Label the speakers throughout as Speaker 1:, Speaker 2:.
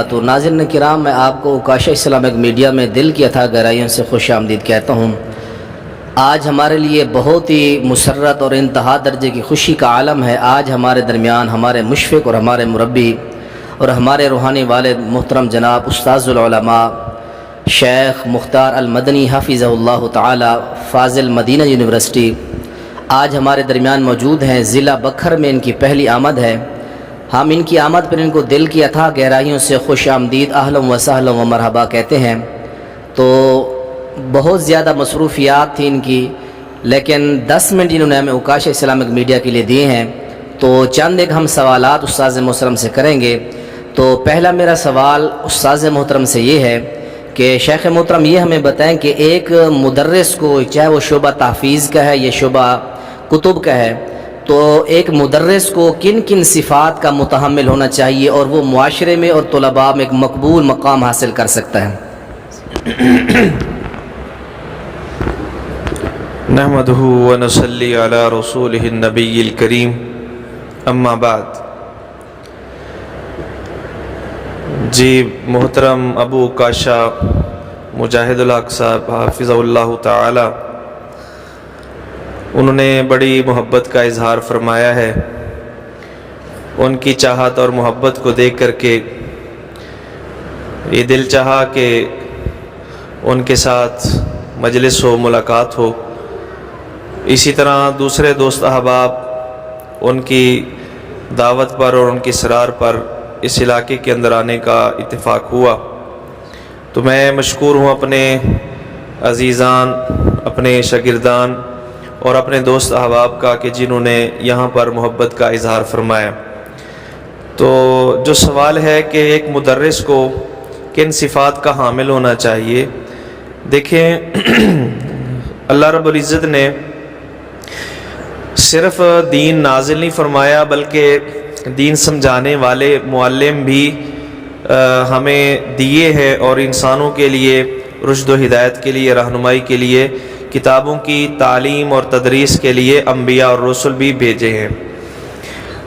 Speaker 1: تو ناظرین کرام، میں آپ کو اوکاشا اسلامک میڈیا میں دل کی اتھاہ گہرائیوں سے خوش آمدید کہتا ہوں۔ آج ہمارے لیے بہت ہی مسرت اور انتہا درجے کی خوشی کا عالم ہے۔ آج ہمارے درمیان ہمارے مشفق اور ہمارے مربی اور ہمارے روحانی والد محترم جناب استاذ العلماء شیخ مختار المدنی حفظہ اللہ تعالی فاضل مدینہ یونیورسٹی آج ہمارے درمیان موجود ہیں۔ ضلع بکھر میں ان کی پہلی آمد ہے۔ ہم ان کی آمد پر ان کو دل کی اتھاہ گہرائیوں سے خوش آمدید اہلا و سہلا و مرحبا کہتے ہیں۔ تو بہت زیادہ مصروفیات تھیں ان کی، لیکن 10 منٹ انہوں نے ہمیں اوکاشا اسلامک میڈیا کے لیے دیے ہیں، تو چند ایک ہم سوالات استاذ محترم سے کریں گے۔ تو پہلا میرا سوال استاذ محترم سے یہ ہے کہ شیخ محترم یہ ہمیں بتائیں کہ ایک مدرس کو، چاہے وہ شعبہ تحفیظ کا ہے یا شعبہ کتب کا ہے، تو ایک مدرس کو کن کن صفات کا متحمل ہونا چاہیے اور وہ معاشرے میں اور طلباء میں ایک مقبول مقام حاصل کر سکتا ہے؟
Speaker 2: نحمدہ ونصلی علی رسولہ النبی الکریم، اما بعد۔ جی محترم ابو کاشا مجاہد الحق صاحب حافظہ اللہ تعالی، انہوں نے بڑی محبت کا اظہار فرمایا ہے۔ ان کی چاہت اور محبت کو دیکھ کر کے یہ دل چاہا کہ ان کے ساتھ مجلس ہو، ملاقات ہو۔ اسی طرح دوسرے دوست احباب ان کی دعوت پر اور ان کی اصرار پر اس علاقے کے اندر آنے کا اتفاق ہوا، تو میں مشکور ہوں اپنے عزیزان، اپنے شاگردان اور اپنے دوست احباب کا کہ جنہوں نے یہاں پر محبت کا اظہار فرمایا۔ تو جو سوال ہے کہ ایک مدرس کو کن صفات کا حامل ہونا چاہیے، دیکھیں اللہ رب العزت نے صرف دین نازل نہیں فرمایا بلکہ دین سمجھانے والے معلم بھی ہمیں دیے ہیں، اور انسانوں کے لیے رشد و ہدایت کے لیے، رہنمائی کے لیے، کتابوں کی تعلیم اور تدریس کے لیے انبیاء اور رسل بھی بھیجے ہیں۔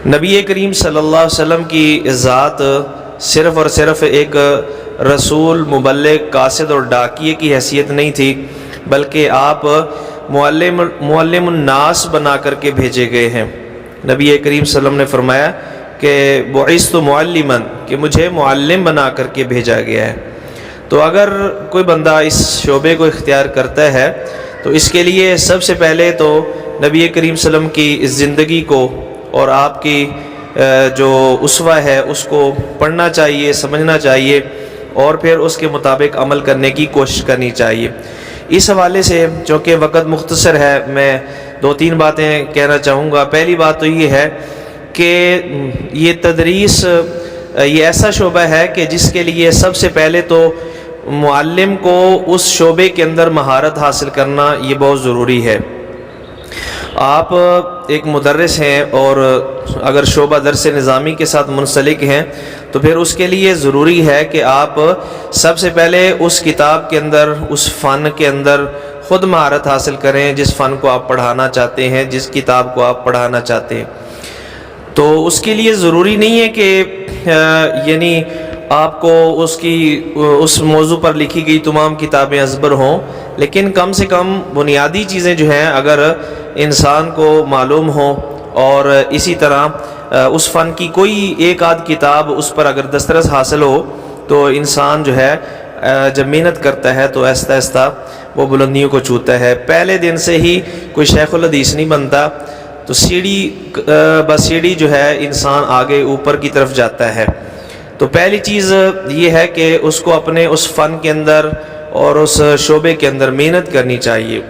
Speaker 2: نبی کریم صلی اللہ علیہ وسلم کی ذات صرف اور صرف ایک رسول، مبلغ، قاصد اور ڈاکیے کی حیثیت نہیں تھی، بلکہ آپ معلم الناس بنا کر کے بھیجے گئے ہیں۔ نبی کریم صلی اللہ علیہ وسلم نے فرمایا کہ بعثت معلما، کہ مجھے معلم بنا کر کے بھیجا گیا ہے۔ تو اگر کوئی بندہ اس شعبے کو اختیار کرتا ہے تو اس کے لیے سب سے پہلے تو نبی کریم صلی اللہ علیہ وسلم کی اس زندگی کو اور آپ کی جو اسوہ ہے اس کو پڑھنا چاہیے، سمجھنا چاہیے، اور پھر اس کے مطابق عمل کرنے کی کوشش کرنی چاہیے۔ اس حوالے سے چونکہ وقت مختصر ہے، میں 2-3 باتیں کہنا چاہوں گا۔ پہلی بات تو یہ ہے کہ یہ تدریس یہ ایسا شعبہ ہے کہ جس کے لیے سب سے پہلے تو معلم کو اس شعبے کے اندر مہارت حاصل کرنا یہ بہت ضروری ہے۔ آپ ایک مدرس ہیں اور اگر شعبہ درس نظامی کے ساتھ منسلک ہیں تو پھر اس کے لیے ضروری ہے کہ آپ سب سے پہلے اس کتاب کے اندر، اس فن کے اندر خود مہارت حاصل کریں جس فن کو آپ پڑھانا چاہتے ہیں، جس کتاب کو آپ پڑھانا چاہتے ہیں۔ تو اس کے لیے ضروری نہیں ہے کہ یعنی آپ کو اس موضوع پر لکھی گئی تمام کتابیں ازبر ہوں، لیکن کم سے کم بنیادی چیزیں جو ہیں اگر انسان کو معلوم ہوں، اور اسی طرح اس فن کی کوئی ایک آدھ کتاب اس پر اگر دسترس حاصل ہو تو انسان جو ہے جب محنت کرتا ہے تو آہستہ آہستہ وہ بلندیوں کو چھوتا ہے۔ پہلے دن سے ہی کوئی شیخ الحدیث نہیں بنتا، تو سیڑھی جو ہے انسان آگے اوپر کی طرف جاتا ہے۔ تو پہلی چیز یہ ہے کہ اس کو اپنے اس فن کے اندر اور اس شعبے کے اندر محنت کرنی چاہیے۔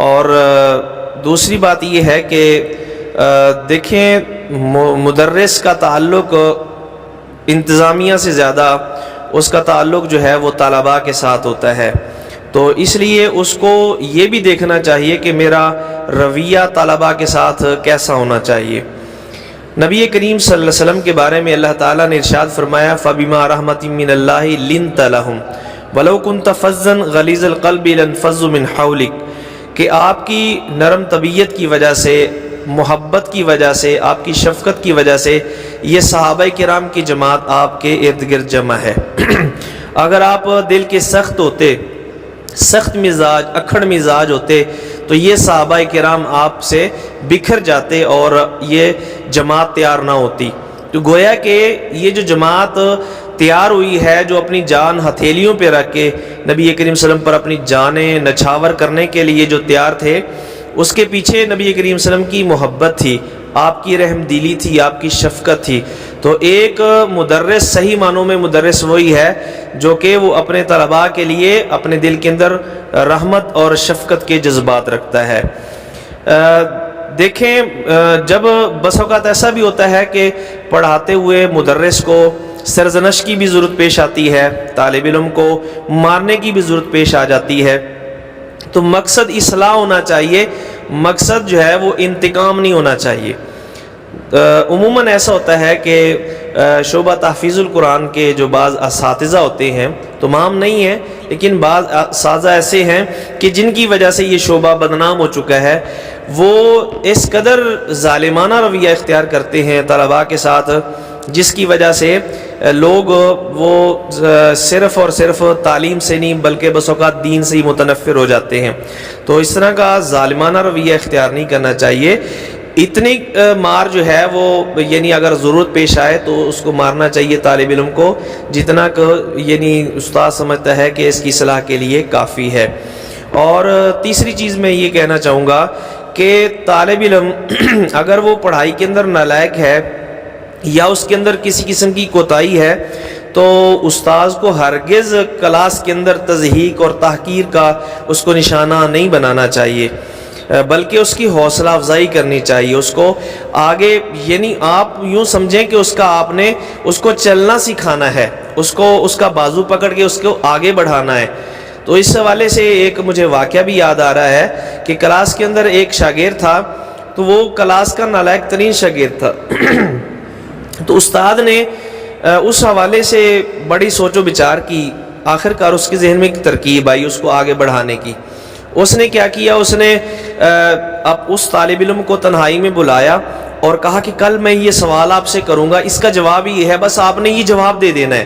Speaker 2: اور دوسری بات یہ ہے کہ دیکھیں مدرس کا تعلق انتظامیہ سے زیادہ اس کا تعلق جو ہے وہ طلباء کے ساتھ ہوتا ہے، تو اس لیے اس کو یہ بھی دیکھنا چاہیے کہ میرا رویہ طلباء کے ساتھ کیسا ہونا چاہیے۔ نبی کریم صلی اللہ علیہ وسلم کے بارے میں اللہ تعالیٰ نے ارشاد فرمایا فَبِمَا رَحْمَةٍ مِّنَ اللَّهِ لِنْتَ لَهُمْ وَلَوْ كُنْتَ فَظًّا غَلِيظَ الْقَلْبِ لَانفَضُّوا مِنْ حَوْلِكَ، کہ آپ کی نرم طبیعت کی وجہ سے محبت کی وجہ سے، آپ کی شفقت کی وجہ سے یہ صحابہ کرام کی جماعت آپ کے ارد گرد جمع ہے۔ اگر آپ دل کے سخت ہوتے، سخت مزاج، اکھڑ مزاج ہوتے تو یہ صحابہ کرام آپ سے بکھر جاتے اور یہ جماعت تیار نہ ہوتی۔ تو گویا کہ یہ جو جماعت تیار ہوئی ہے، جو اپنی جان ہتھیلیوں پہ رکھ کے نبی کریم صلی اللہ علیہ وسلم پر اپنی جانیں نچھاور کرنے کے لیے جو تیار تھے، اس کے پیچھے نبی کریم صلی اللہ علیہ وسلم کی محبت تھی، آپ کی رحم دلی تھی، آپ کی شفقت تھی۔ تو ایک مدرس، صحیح معنوں میں مدرس وہی ہے جو کہ وہ اپنے طلباء کے لیے اپنے دل کے اندر رحمت اور شفقت کے جذبات رکھتا ہے۔ دیکھیں، جب بس اوقات ایسا بھی ہوتا ہے کہ پڑھاتے ہوئے مدرس کو سرزنش کی بھی ضرورت پیش آتی ہے، طالب علم کو مارنے کی بھی ضرورت پیش آ جاتی ہے، تو مقصد اصلاح ہونا چاہیے، مقصد جو ہے وہ انتقام نہیں ہونا چاہیے۔ عموماً ایسا ہوتا ہے کہ شعبہ تحفیظ القرآن کے جو بعض اساتذہ ہوتے ہیں، تمام نہیں ہیں لیکن بعض اساتذہ ایسے ہیں کہ جن کی وجہ سے یہ شعبہ بدنام ہو چکا ہے، وہ اس قدر ظالمانہ رویہ اختیار کرتے ہیں طلباء کے ساتھ، جس کی وجہ سے لوگ وہ صرف اور صرف تعلیم سے نہیں بلکہ بس اوقات دین سے ہی متنفر ہو جاتے ہیں۔ تو اس طرح کا ظالمانہ رویہ اختیار نہیں کرنا چاہیے۔ اتنی مار جو ہے وہ یعنی اگر ضرورت پیش آئے تو اس کو مارنا چاہیے طالب علم کو، جتنا کہ یعنی استاد سمجھتا ہے کہ اس کی اصلاح کے لیے کافی ہے۔ اور تیسری چیز میں یہ کہنا چاہوں گا کہ طالب علم اگر وہ پڑھائی کے اندر نالائق ہے یا اس کے اندر کسی قسم کی کوتاہی ہے تو استاذ کو ہرگز کلاس کے اندر تضحیک اور تحقیر کا اس کو نشانہ نہیں بنانا چاہیے، بلکہ اس کی حوصلہ افزائی کرنی چاہیے، اس کو آگے یعنی آپ یوں سمجھیں کہ آپ نے اس کو چلنا سکھانا ہے، اس کا بازو پکڑ کے اس کو آگے بڑھانا ہے۔ تو اس حوالے سے ایک مجھے واقعہ بھی یاد آ رہا ہے کہ کلاس کے اندر ایک شاگرد تھا، تو وہ کلاس کا نالائق ترین شاگرد تھا۔ تو استاد نے اس حوالے سے بڑی سوچ و بچار کی، آخر کار اس کے ذہن میں ایک ترکیب آئی اس کو آگے بڑھانے کی۔ اس نے کیا کیا، اس نے اب اس طالب علم کو تنہائی میں بلایا اور کہا کہ کل میں یہ سوال آپ سے کروں گا، اس کا جواب یہ ہے، بس آپ نے یہ جواب دے دینا ہے۔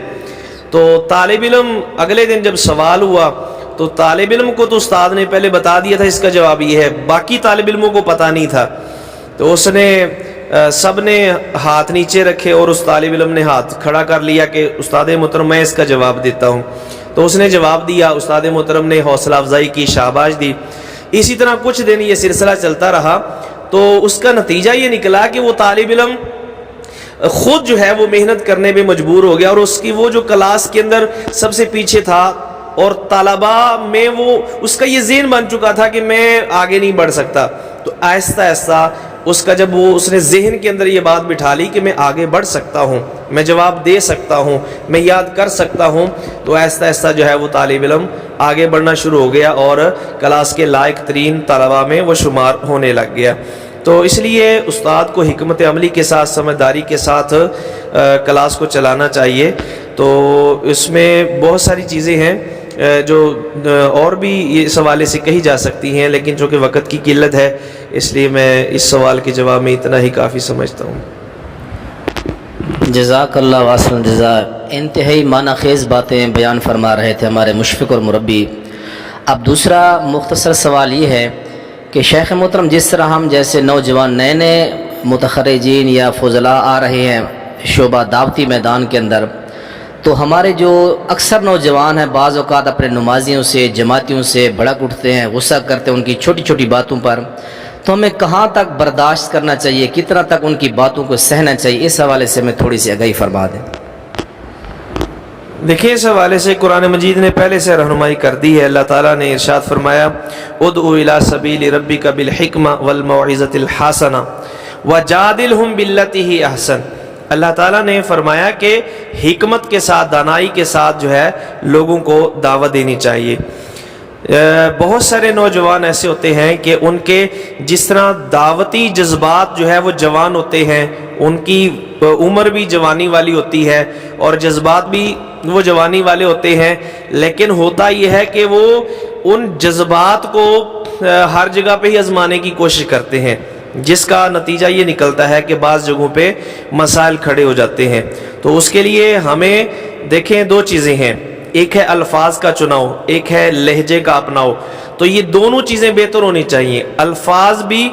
Speaker 2: تو طالب علم اگلے دن جب سوال ہوا تو طالب علم کو تو استاد نے پہلے بتا دیا تھا اس کا جواب یہ ہے، باقی طالب علموں کو پتہ نہیں تھا۔ تو اس نے سب نے ہاتھ نیچے رکھے اور اس طالب علم نے ہاتھ کھڑا کر لیا کہ استاد محترم میں اس کا جواب دیتا ہوں۔ تو اس نے جواب دیا، استاد محترم نے حوصلہ افزائی کی، شاباش دی۔ اسی طرح کچھ دن یہ سلسلہ چلتا رہا، تو اس کا نتیجہ یہ نکلا کہ وہ طالب علم خود جو ہے وہ محنت کرنے پہ مجبور ہو گیا، اور اس کی وہ جو کلاس کے اندر سب سے پیچھے تھا اور طلباء میں وہ اس کا یہ ذہن بن چکا تھا کہ میں آگے نہیں بڑھ سکتا۔ تو آہستہ آہستہ اس کا جب اس نے ذہن کے اندر یہ بات بٹھا لی کہ میں آگے بڑھ سکتا ہوں، میں جواب دے سکتا ہوں، میں یاد کر سکتا ہوں، تو آہستہ آہستہ جو ہے وہ طالب علم آگے بڑھنا شروع ہو گیا اور کلاس کے لائق ترین طلباء میں وہ شمار ہونے لگ گیا۔ تو اس لیے استاد کو حکمت عملی کے ساتھ، سمجھداری کے ساتھ کلاس کو چلانا چاہیے۔ تو اس میں بہت ساری چیزیں ہیں جو اور بھی اس حوالے سے کہی جا سکتی ہیں، لیکن چونکہ وقت کی قلت ہے اس لیے میں اس سوال کے جواب میں اتنا ہی کافی سمجھتا ہوں۔
Speaker 1: جزاک اللہ واسع الجزاء، انتہائی معنی خیز باتیں بیان فرما رہے تھے ہمارے مشفق اور مربی۔ اب دوسرا مختصر سوال یہ ہے کہ شیخ محترم، جس طرح ہم جیسے نوجوان نئے نئے متخرجین یا فضلاء آ رہے ہیں شعبہ دعوتی میدان کے اندر، تو ہمارے جو اکثر نوجوان ہیں بعض اوقات اپنے نمازیوں سے، جماعتیوں سے بھڑک اٹھتے ہیں، غصہ کرتے ہیں ان کی چھوٹی چھوٹی باتوں پر، تو ہمیں کہاں تک برداشت کرنا چاہیے، کتنا تک ان کی باتوں کو سہنا چاہیے، اس حوالے سے میں تھوڑی سی آگاہی فرما دیں۔
Speaker 2: دیکھیں، اس حوالے سے قرآن مجید نے پہلے سے رہنمائی کر دی ہے۔ اللہ تعالیٰ نے ارشاد فرمایا، ادعو الی سبیل ربک بالحکمہ والموعظۃ الحسنہ وجادلہم باللتی ہی احسن۔ اللہ تعالیٰ نے فرمایا کہ حکمت کے ساتھ، دانائی کے ساتھ جو ہے لوگوں کو دعوت دینی چاہیے۔ بہت سارے نوجوان ایسے ہوتے ہیں کہ ان کے جس طرح دعوتی جذبات جو ہے وہ جوان ہوتے ہیں، ان کی عمر بھی جوانی والی ہوتی ہے اور جذبات بھی وہ جوانی والے ہوتے ہیں، لیکن ہوتا یہ ہے کہ وہ ان جذبات کو ہر جگہ پہ ہی آزمانے کی کوشش کرتے ہیں۔ جس کا نتیجہ یہ نکلتا ہے کہ بعض جگہوں پہ مسائل کھڑے ہو جاتے ہیں۔ تو اس کے لیے ہمیں دیکھیں دو چیزیں ہیں، ایک ہے الفاظ کا چناؤ، ایک ہے لہجے کا اپناؤ۔ تو یہ دونوں چیزیں بہتر ہونی چاہیے، الفاظ بھی،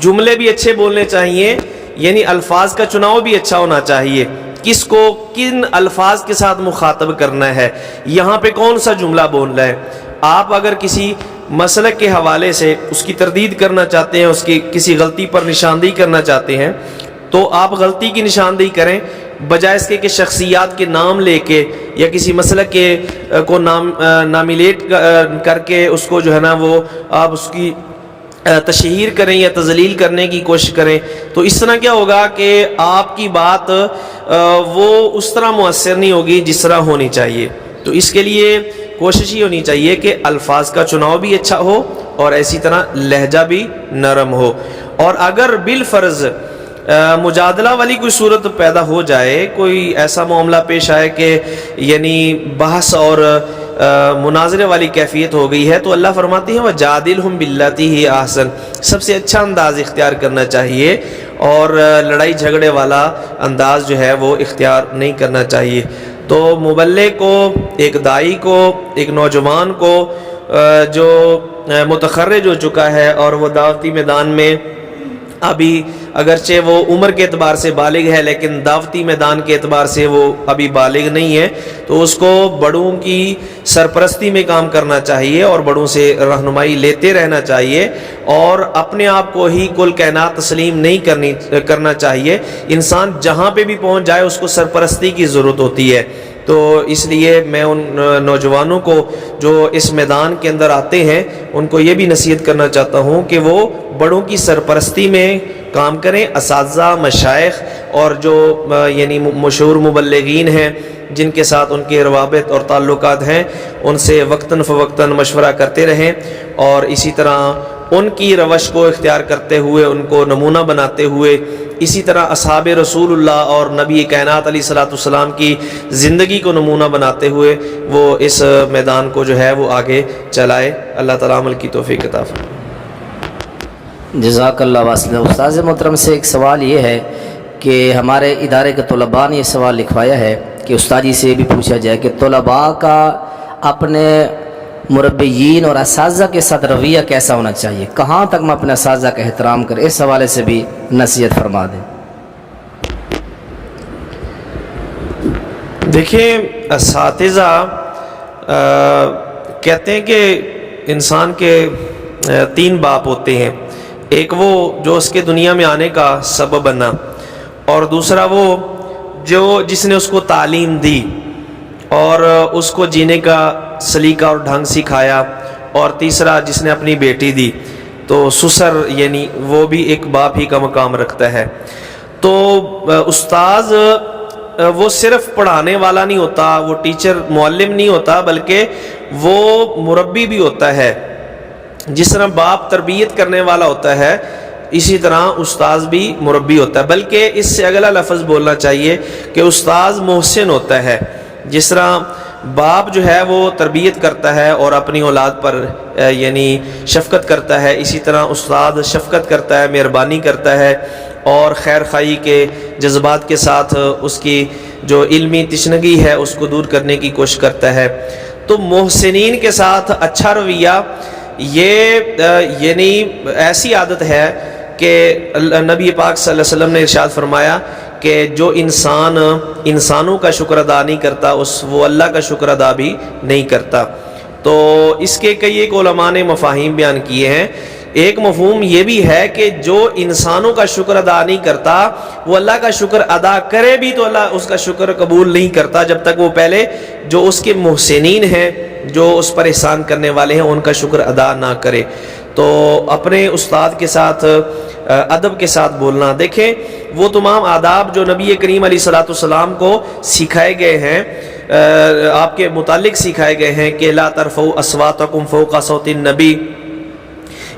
Speaker 2: جملے بھی اچھے بولنے چاہیے، یعنی الفاظ کا چناؤ بھی اچھا ہونا چاہیے، کس کو کن الفاظ کے ساتھ مخاطب کرنا ہے، یہاں پہ کون سا جملہ بولنا ہے۔ آپ اگر کسی مسلک کے حوالے سے اس کی تردید کرنا چاہتے ہیں، اس کی کسی غلطی پر نشاندہی کرنا چاہتے ہیں، تو آپ غلطی کی نشاندہی کریں، بجائے اس کے شخصیات کے نام لے کے یا کسی مسلک کے کو نامیلیٹ کر کے اس کو جو ہے نا وہ آپ اس کی تشہیر کریں یا تذلیل کرنے کی کوشش کریں، تو اس طرح کیا ہوگا کہ آپ کی بات وہ اس طرح مؤثر نہیں ہوگی جس طرح ہونی چاہیے۔ تو اس کے لیے کوشش یہ ہونی چاہیے کہ الفاظ کا چناؤ بھی اچھا ہو اور اسی طرح لہجہ بھی نرم ہو۔ اور اگر بالفرض مجادلہ والی کوئی صورت پیدا ہو جائے، کوئی ایسا معاملہ پیش آئے کہ یعنی بحث اور مناظرے والی کیفیت ہو گئی ہے، تو اللہ فرماتے ہیں وَجَادِلْهُمْ بِالَّتِي هِيَ أَحْسَنُ، سب سے اچھا انداز اختیار کرنا چاہیے اور لڑائی جھگڑے والا انداز جو ہے وہ اختیار نہیں کرنا چاہیے۔ تو مبلغ کو، ایک داعی کو، ایک نوجوان کو جو متخرج ہو چکا ہے اور وہ دعوتی میدان میں ابھی اگرچہ وہ عمر کے اعتبار سے بالغ ہے لیکن دعوتی میدان کے اعتبار سے وہ ابھی بالغ نہیں ہے، تو اس کو بڑوں کی سرپرستی میں کام کرنا چاہیے اور بڑوں سے رہنمائی لیتے رہنا چاہیے، اور اپنے آپ کو ہی کل کائنات تسلیم نہیں کرنا چاہیے۔ انسان جہاں پہ بھی پہنچ جائے اس کو سرپرستی کی ضرورت ہوتی ہے۔ تو اس لیے میں ان نوجوانوں کو جو اس میدان کے اندر آتے ہیں ان کو یہ بھی نصیحت کرنا چاہتا ہوں کہ وہ بڑوں کی سرپرستی میں کام کریں، اساتذہ، مشائخ اور جو یعنی مشہور مبلغین ہیں جن کے ساتھ ان کے روابط اور تعلقات ہیں، ان سے وقتاً فوقتاً مشورہ کرتے رہیں، اور اسی طرح ان کی روش کو اختیار کرتے ہوئے، ان کو نمونہ بناتے ہوئے، اسی طرح اصحاب رسول اللہ اور نبی کائنات علیہ الصلوۃ والسلام کی زندگی کو نمونہ بناتے ہوئے وہ اس میدان کو جو ہے وہ آگے چلائے۔ اللہ تعالیٰ عمل کی توفیق عطا فرمائے۔
Speaker 1: جزاک اللہ واسطہ۔ استاذ محترم سے ایک سوال یہ ہے کہ ہمارے ادارے کے طلباء نے یہ سوال لکھوایا ہے کہ استاد جی سے یہ بھی پوچھا جائے کہ طلباء کا اپنے مربیین اور اساتذہ کے ساتھ رویہ کیسا ہونا چاہیے، کہاں تک میں اپنے اساتذہ کا احترام کریں، اس حوالے سے بھی نصیحت فرما دیں۔
Speaker 2: دیکھیں، اساتذہ کہتے ہیں کہ انسان کے تین باپ ہوتے ہیں، ایک وہ جو اس کے دنیا میں آنے کا سبب بنا، اور دوسرا وہ جس نے اس کو تعلیم دی اور اس کو جینے کا سلیقہ اور ڈھنگ سکھایا، اور تیسرا جس نے اپنی بیٹی دی۔ تو سسر یعنی وہ بھی ایک باپ ہی کا مقام رکھتا ہے۔ تو استاذ وہ صرف پڑھانے والا نہیں ہوتا، وہ ٹیچر معلم نہیں ہوتا، بلکہ وہ مربی بھی ہوتا ہے۔ جس طرح باپ تربیت کرنے والا ہوتا ہے، اسی طرح استاذ بھی مربی ہوتا ہے، بلکہ اس سے اگلا لفظ بولنا چاہیے کہ استاذ محسن ہوتا ہے۔ جس طرح باپ جو ہے وہ تربیت کرتا ہے اور اپنی اولاد پر یعنی شفقت کرتا ہے، اسی طرح استاد شفقت کرتا ہے، مہربانی کرتا ہے اور خیر خواہی کے جذبات کے ساتھ اس کی جو علمی تشنگی ہے اس کو دور کرنے کی کوشش کرتا ہے۔ تو محسنین کے ساتھ اچھا رویہ یہ یعنی ایسی عادت ہے کہ نبی پاک صلی اللہ علیہ وسلم نے ارشاد فرمایا کہ جو انسانوں کا شکر ادا نہیں کرتا وہ اللہ کا شکر ادا بھی نہیں کرتا۔ تو اس کے کئی ایک علماء نے مفاہیم بیان کیے ہیں۔ ایک مفہوم یہ بھی ہے کہ جو انسانوں کا شکر ادا نہیں کرتا وہ اللہ کا شکر ادا کرے بھی تو اللہ اس کا شکر قبول نہیں کرتا جب تک وہ پہلے جو اس کے محسنین ہیں، جو اس پر احسان کرنے والے ہیں، ان کا شکر ادا نہ کرے۔ تو اپنے استاد کے ساتھ ادب کے ساتھ بولنا، دیکھیں وہ تمام آداب جو نبی کریم علیہ الصلوۃ والسلام کو سکھائے گئے ہیں، آپ کے متعلق سکھائے گئے ہیں کہ لا ترفعوا اصواتکم فوق صوت النبی،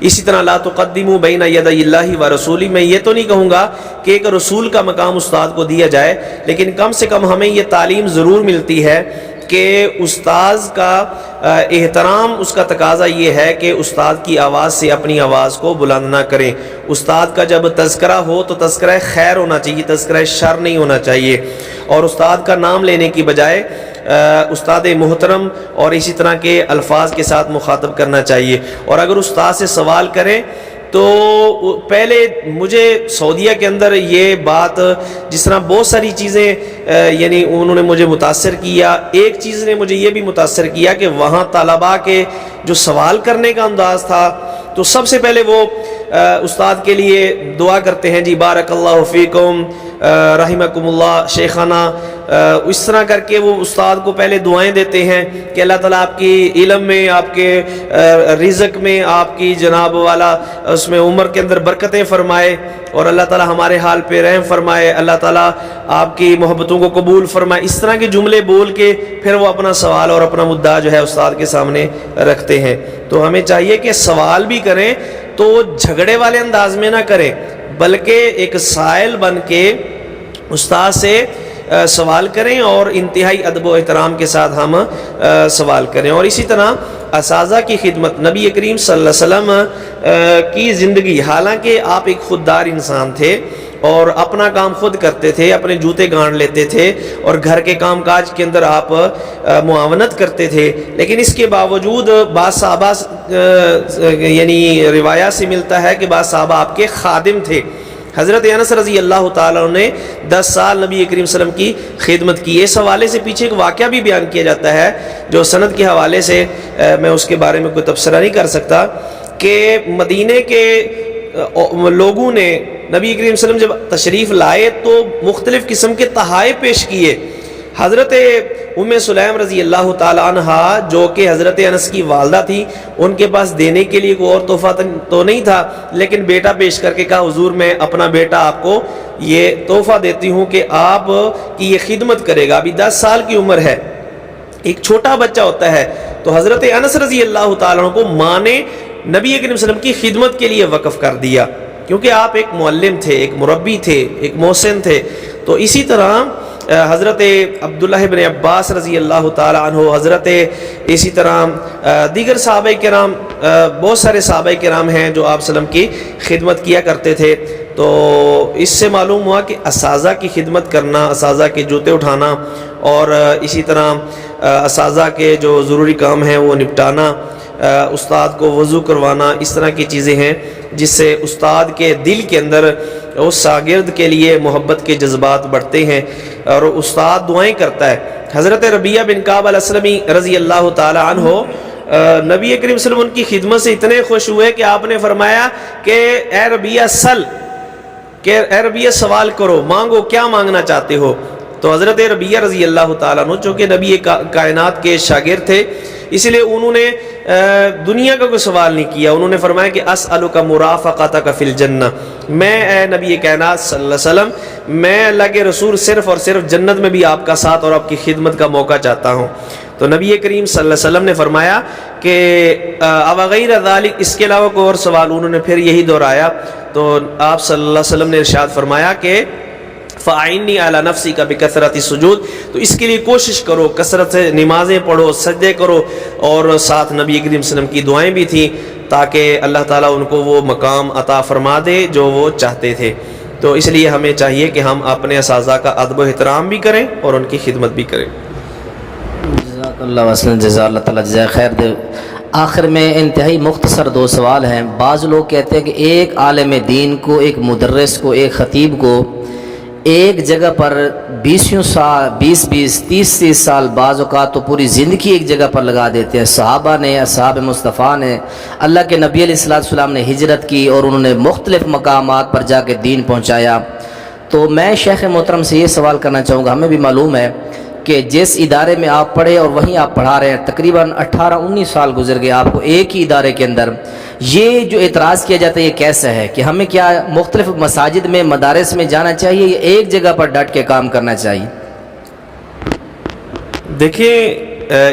Speaker 2: اسی طرح لا تقدموا بین یدی اللہ ورسولہ۔ میں یہ تو نہیں کہوں گا کہ ایک رسول کا مقام استاد کو دیا جائے، لیکن کم سے کم ہمیں یہ تعلیم ضرور ملتی ہے کہ استاذ کا احترام اس کا تقاضا یہ ہے کہ استاد کی آواز سے اپنی آواز کو بلند نہ کریں. استاد کا جب تذکرہ ہو تو تذکرہ خیر ہونا چاہیے, تذکرہ شر نہیں ہونا چاہیے, اور استاد کا نام لینے کی بجائے استاد محترم اور اسی طرح کے الفاظ کے ساتھ مخاطب کرنا چاہیے. اور اگر استاد سے سوال کریں تو پہلے مجھے سعودیہ کے اندر یہ بات, جس طرح بہت ساری چیزیں یعنی انہوں نے مجھے متاثر کیا, ایک چیز نے مجھے یہ بھی متاثر کیا کہ وہاں طلباء کے جو سوال کرنے کا انداز تھا, تو سب سے پہلے وہ استاد کے لیے دعا کرتے ہیں, جی بارک اللہ فیکم رحمکم اللہ شیخانہ, اس طرح کر کے وہ استاد کو پہلے دعائیں دیتے ہیں کہ اللہ تعالیٰ آپ کی علم میں, آپ کے رزق میں, آپ کی جناب والا اس میں عمر کے اندر برکتیں فرمائے, اور اللہ تعالیٰ ہمارے حال پہ رحم فرمائے, اللہ تعالیٰ آپ کی محبتوں کو قبول فرمائے. اس طرح کے جملے بول کے پھر وہ اپنا سوال اور اپنا مدعا جو ہے استاد کے سامنے رکھتے ہیں. تو ہمیں چاہیے کہ سوال بھی کریں تو جھگڑے والے انداز میں نہ کریں, بلکہ ایک سائل بن کے استاد سے سوال کریں اور انتہائی ادب و احترام کے ساتھ ہم سوال کریں. اور اسی طرح اساتذہ کی خدمت, نبی کریم صلی اللہ علیہ وسلم کی زندگی, حالانکہ آپ ایک خوددار انسان تھے اور اپنا کام خود کرتے تھے, اپنے جوتے گانڑ لیتے تھے اور گھر کے کام کاج کے اندر آپ معاونت کرتے تھے, لیکن اس کے باوجود بعض صحابہ یعنی روایات سے ملتا ہے کہ بعض صحابہ آپ کے خادم تھے. حضرت انس رضی اللہ تعالیٰ نے 10 سال نبی کریم صلی اللہ علیہ وسلم کی خدمت کی. اس حوالے سے پیچھے ایک واقعہ بھی بیان کیا جاتا ہے جو سند کے حوالے سے میں اس کے بارے میں کوئی تبصرہ نہیں کر سکتا, کہ مدینے کے لوگوں نے نبی کریم صلی اللہ علیہ وسلم جب تشریف لائے تو مختلف قسم کے تحائف پیش کیے. حضرت ام سلیم رضی اللہ تعالیٰ عنہ جو کہ حضرت انس کی والدہ تھی, ان کے پاس دینے کے لیے کوئی اور تحفہ تو نہیں تھا, لیکن بیٹا پیش کر کے کہا حضور میں اپنا بیٹا آپ کو یہ تحفہ دیتی ہوں کہ آپ کی یہ خدمت کرے گا. ابھی 10 سال کی عمر ہے, ایک چھوٹا بچہ ہوتا ہے. تو حضرت انس رضی اللہ تعالیٰ عنہ کو ماں نے نبی کریم صلی اللہ علیہ وسلم کی خدمت کے لیے وقف کر دیا, کیونکہ آپ ایک معلم تھے, ایک مربی تھے, ایک محسن تھے. تو اسی طرح حضرت عبداللہ بن عباس رضی اللہ تعالیٰ عنہ, حضرت اسی طرح دیگر صحابہ کرام, بہت سارے صحابہ کرام ہیں جو آپ صلی اللہ علیہ وسلم کی خدمت کیا کرتے تھے. تو اس سے معلوم ہوا کہ اساتذہ کی خدمت کرنا, اساتذہ کے جوتے اٹھانا, اور اسی طرح اساتذہ کے جو ضروری کام ہیں وہ نپٹانا, استاد کو وضو کروانا, اس طرح کی چیزیں ہیں جس سے استاد کے دل کے اندر اس شاگرد کے لیے محبت کے جذبات بڑھتے ہیں اور استاد دعائیں کرتا ہے. حضرت ربیعہ بن کعب الاسلمی رضی اللہ تعالی عنہ نبی کریم صلی اللہ علیہ وسلم ان کی خدمت سے اتنے خوش ہوئے کہ آپ نے فرمایا کہ اے ربیعہ سل, کہ اے ربیعہ سوال کرو, مانگو, کیا مانگنا چاہتے ہو. تو حضرت ربیعہ رضی اللہ تعالیٰ عنہ چونکہ نبی کائنات کے شاگرد تھے, اس لیے انہوں نے دنیا کا کوئی سوال نہیں کیا. انہوں نے فرمایا کہ اسألک مرافقتک فی الجنہ, میں اے نبی کائنات صلی اللہ علیہ وسلم, میں اللہ کے رسول صرف اور صرف جنت میں بھی آپ کا ساتھ اور آپ کی خدمت کا موقع چاہتا ہوں. تو نبی کریم صلی اللہ علیہ وسلم نے فرمایا کہ اب غیر ذالک, اس کے علاوہ کوئی اور سوال, انہوں نے پھر یہی دہرایا. تو آپ صلی اللہ علیہ وسلم نے ارشاد فرمایا کہ فَأَعِنِّي عَلَى نَفْسِكَ بِكَثْرَةِ السُّجُودِ, تو اس کے لیے کوشش کرو, کثرت سے نمازیں پڑھو, سجدے کرو. اور ساتھ نبی کریم صلی اللہ علیہ وسلم کی دعائیں بھی تھیں تاکہ اللہ تعالیٰ ان کو وہ مقام عطا فرما دے جو وہ چاہتے تھے. تو اس لیے ہمیں چاہیے کہ ہم اپنے اساتذہ کا ادب و احترام بھی کریں اور ان کی خدمت بھی کریں.
Speaker 1: جزاک اللہ وسلم, جزا اللہ تعالیٰ جزائے خیر دے. آخر میں انتہائی مختصر 2 سوال ہیں. بعض لوگ کہتے ہیں کہ ایک عالم دین کو, ایک مدرس کو, ایک خطیب کو ایک جگہ پر 20 سال 30 سال, بعض اوقات تو پوری زندگی ایک جگہ پر لگا دیتے ہیں. صحابہ نے, اصحاب مصطفیٰ نے, اللہ کے نبی علیہ السلام نے ہجرت کی اور انہوں نے مختلف مقامات پر جا کے دین پہنچایا. تو میں شیخ محترم سے یہ سوال کرنا چاہوں گا, ہمیں بھی معلوم ہے کہ جس ادارے میں آپ پڑھے اور وہیں آپ پڑھا رہے ہیں, تقریباً 18-19 سال گزر گئے آپ کو ایک ہی ادارے کے اندر. یہ جو اعتراض کیا جاتا ہے یہ کیسا ہے کہ ہمیں کیا مختلف مساجد میں, مدارس میں جانا چاہیے یا ایک جگہ پر ڈٹ کے کام کرنا چاہیے؟
Speaker 2: دیکھیں,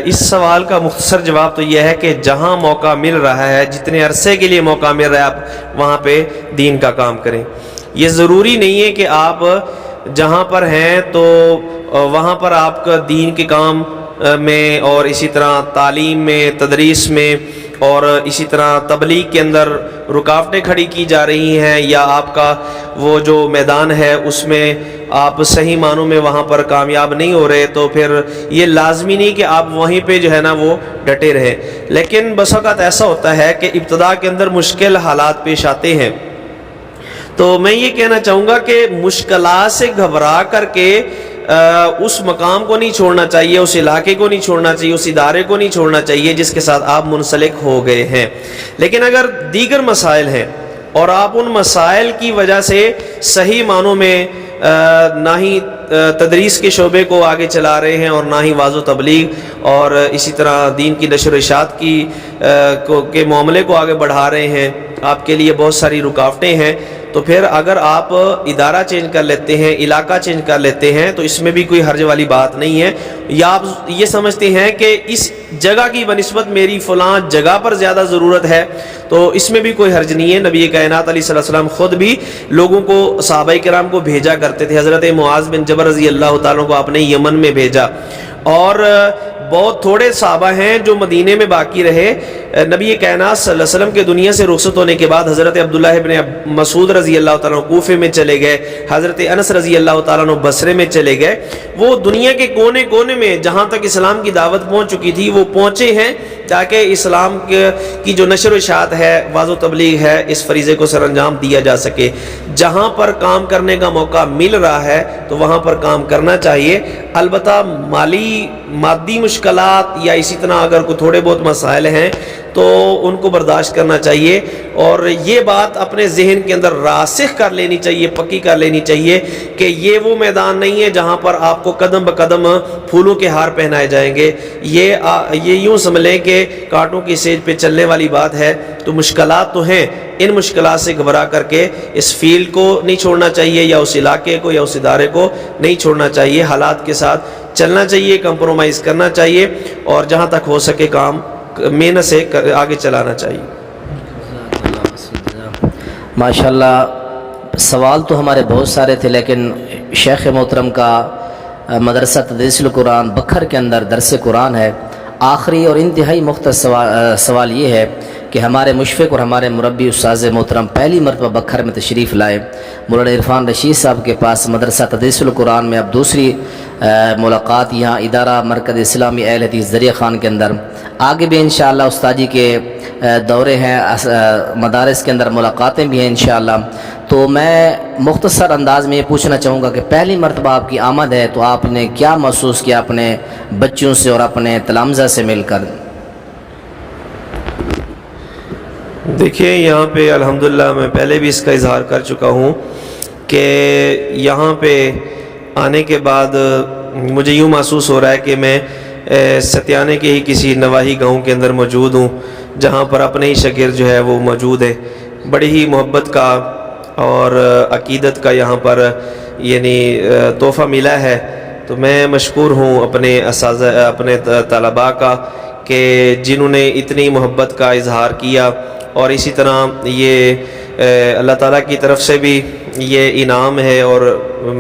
Speaker 2: اس سوال کا مختصر جواب تو یہ ہے کہ جہاں موقع مل رہا ہے, جتنے عرصے کے لیے موقع مل رہا ہے, آپ وہاں پہ دین کا کام کریں. یہ ضروری نہیں ہے کہ آپ جہاں پر ہیں تو وہاں پر آپ کا دین کے کام میں اور اسی طرح تعلیم میں، تدریس میں اور اسی طرح تبلیغ کے اندر رکاوٹیں کھڑی کی جا رہی ہیں، یا آپ کا وہ جو میدان ہے اس میں آپ صحیح معنوں میں وہاں پر کامیاب نہیں ہو رہے، تو پھر یہ لازمی نہیں کہ آپ وہیں پہ جو ہے نا وہ ڈٹے رہیں۔ لیکن بس اوقات ایسا ہوتا ہے کہ ابتدا کے اندر مشکل حالات پیش آتے ہیں، تو میں یہ کہنا چاہوں گا کہ مشکلات سے گھبرا کر کے اس مقام کو نہیں چھوڑنا چاہیے، اس علاقے کو نہیں چھوڑنا چاہیے، اس ادارے کو نہیں چھوڑنا چاہیے جس کے ساتھ آپ منسلک ہو گئے ہیں۔ لیکن اگر دیگر مسائل ہیں اور آپ ان مسائل کی وجہ سے صحیح معنوں میں نہ ہی تدریس کے شعبے کو آگے چلا رہے ہیں اور نہ ہی واعظ و تبلیغ اور اسی طرح دین کی نشر و اشاعت کے معاملے کو آگے بڑھا رہے ہیں، آپ کے لیے بہت ساری رکاوٹیں ہیں، تو پھر اگر آپ ادارہ چینج کر لیتے ہیں، علاقہ چینج کر لیتے ہیں، تو اس میں بھی کوئی حرج والی بات نہیں ہے۔ یا آپ یہ سمجھتے ہیں کہ اس جگہ کی بنسبت میری فلاں جگہ پر زیادہ ضرورت ہے، تو اس میں بھی کوئی حرج نہیں ہے۔ نبی کائنات علیہ السلام خود بھی لوگوں کو، صحابہ کرام کو بھیجا کرتے تھے۔ حضرت معاذ بن جبل رضی اللہ تعالیٰ کو آپ نے یمن میں بھیجا، اور بہت تھوڑے صحابہ ہیں جو مدینے میں باقی رہے۔ نبی کائنات صلی اللہ علیہ وسلم کے دنیا سے رخصت ہونے کے بعد حضرت عبداللہ ابن مسعود رضی اللہ تعالیٰ کوفے میں چلے گئے، حضرت انس رضی اللہ تعالیٰ بصرے میں چلے گئے۔ وہ دنیا کے کونے کونے میں جہاں تک اسلام کی دعوت پہنچ چکی تھی وہ پہنچے ہیں، تاکہ اسلام کی جو نشر و اشاعت ہے، واعظ و تبلیغ ہے، اس فریضے کو سر انجام دیا جا سکے۔ جہاں پر کام کرنے کا موقع مل رہا ہے تو وہاں پر کام کرنا چاہیے۔ البتہ مادی مشکلات یا اسی طرح اگر کوئی تھوڑے بہت مسائل ہیں تو ان کو برداشت کرنا چاہیے، اور یہ بات اپنے ذہن کے اندر راسخ کر لینی چاہیے، پکی کر لینی چاہیے کہ یہ وہ میدان نہیں ہے جہاں پر آپ کو قدم بقدم پھولوں کے ہار پہنائے جائیں گے۔ یہ یوں سمجھ لیں کہ کانٹوں کی سیج پہ چلنے والی بات ہے۔ تو مشکلات تو ہیں، ان مشکلات سے گھبرا کر کے اس فیلڈ کو نہیں چھوڑنا چاہیے، یا اس علاقے کو یا اس ادارے کو نہیں چھوڑنا چاہیے، حالات کے ساتھ چلنا چاہیے، کمپرومائز کرنا چاہیے، اور جہاں تک ہو سکے کام محنت سے آگے چلانا چاہیے۔
Speaker 1: ماشاءاللہ، سوال تو ہمارے بہت سارے تھے، لیکن شیخ محترم کا مدرسہ تدریس القرآن بکھر کے اندر درس قرآن ہے۔ آخری اور انتہائی مختصر سوال یہ ہے کہ ہمارے مشفق اور ہمارے مربی استاذ محترم پہلی مرتبہ بکھر میں تشریف لائے، مولانا عرفان رشید صاحب کے پاس مدرسہ تدریس القرآن میں اب دوسری ملاقات یہاں ادارہ مرکز اسلامی اہل حدیث ذریعہ خان کے اندر، آگے بھی انشاءاللہ استاد جی کے دورے ہیں، مدارس کے اندر ملاقاتیں بھی ہیں انشاءاللہ۔ تو میں مختصر انداز میں یہ پوچھنا چاہوں گا کہ پہلی مرتبہ آپ کی آمد ہے تو آپ نے کیا محسوس کیا اپنے بچوں سے اور اپنے تلامذہ سے مل کر؟
Speaker 2: دیکھیں، یہاں پہ الحمدللہ میں پہلے بھی اس کا اظہار کر چکا ہوں کہ یہاں پہ آنے کے بعد مجھے یوں محسوس ہو رہا ہے کہ میں ستیانے کے ہی کسی نواحی گاؤں کے اندر موجود ہوں، جہاں پر اپنے ہی شاگرد جو ہے وہ موجود ہے۔ بڑی ہی محبت کا اور عقیدت کا یہاں پر یعنی تحفہ ملا ہے، تو میں مشکور ہوں اپنے اساتذہ، اپنے طلباء کا، کہ جنہوں نے اتنی محبت کا اظہار کیا، اور اسی طرح یہ اللہ تعالیٰ کی طرف سے بھی یہ انعام ہے، اور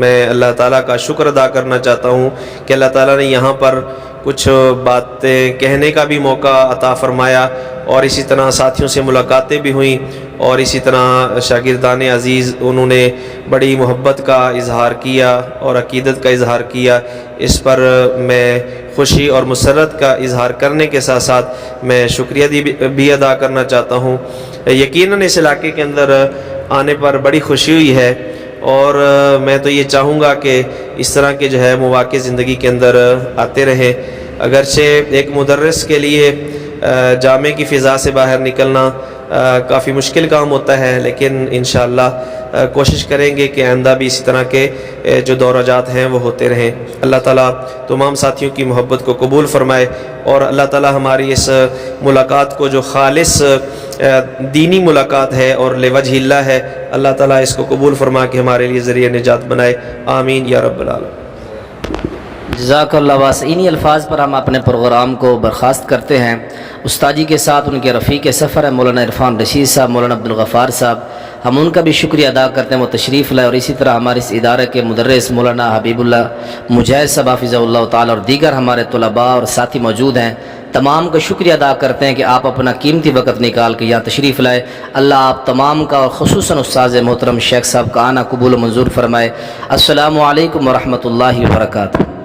Speaker 2: میں اللہ تعالیٰ کا شکر ادا کرنا چاہتا ہوں کہ اللہ تعالیٰ نے یہاں پر کچھ باتیں کہنے کا بھی موقع عطا فرمایا، اور اسی طرح ساتھیوں سے ملاقاتیں بھی ہوئیں، اور اسی طرح شاگردان عزیز انہوں نے بڑی محبت کا اظہار کیا اور عقیدت کا اظہار کیا۔ اس پر میں خوشی اور مسرت کا اظہار کرنے کے ساتھ ساتھ میں شکریہ بھی ادا کرنا چاہتا ہوں۔ یقیناً اس علاقے کے اندر آنے پر بڑی خوشی ہوئی ہے، اور میں تو یہ چاہوں گا کہ اس طرح کے جو ہے مواقع زندگی کے اندر آتے رہیں۔ اگرچہ ایک مدرس کے لیے جامع کی فضا سے باہر نکلنا کافی مشکل کام ہوتا ہے، لیکن انشاءاللہ کوشش کریں گے کہ آئندہ بھی اسی طرح کے جو دورہ جات ہیں وہ ہوتے رہیں۔ اللہ تعالیٰ تمام ساتھیوں کی محبت کو قبول فرمائے، اور اللہ تعالیٰ ہماری اس ملاقات کو جو خالص دینی ملاقات ہے اور لوجہ اللہ ہے، اللہ تعالیٰ اس کو قبول فرما کے ہمارے لیے ذریعہ نجات بنائے، آمین یا رب العالمین۔
Speaker 1: جزاک اللہ واسع۔ انہی الفاظ پر ہم اپنے پروگرام کو برخاست کرتے ہیں۔ استاد جی کے ساتھ ان کے رفیق سفر ہے مولانا عرفان رشید صاحب، مولانا عبدالغفار صاحب، ہم ان کا بھی شکریہ ادا کرتے ہیں، وہ تشریف لائے، اور اسی طرح ہمارے اس ادارے کے مدرس مولانا حبیب اللہ مجاہد صاحب حافظہ اللہ تعالی اور دیگر ہمارے طلباء اور ساتھی موجود ہیں، تمام کا شکریہ ادا کرتے ہیں کہ آپ اپنا قیمتی وقت نکال کے یہاں تشریف لائے۔ اللہ آپ تمام کا اور خصوصاً استاذ محترم شیخ صاحب کا آنا قبول و منظور فرمائے۔ السلام علیکم ورحمۃ اللہ وبرکاتہ۔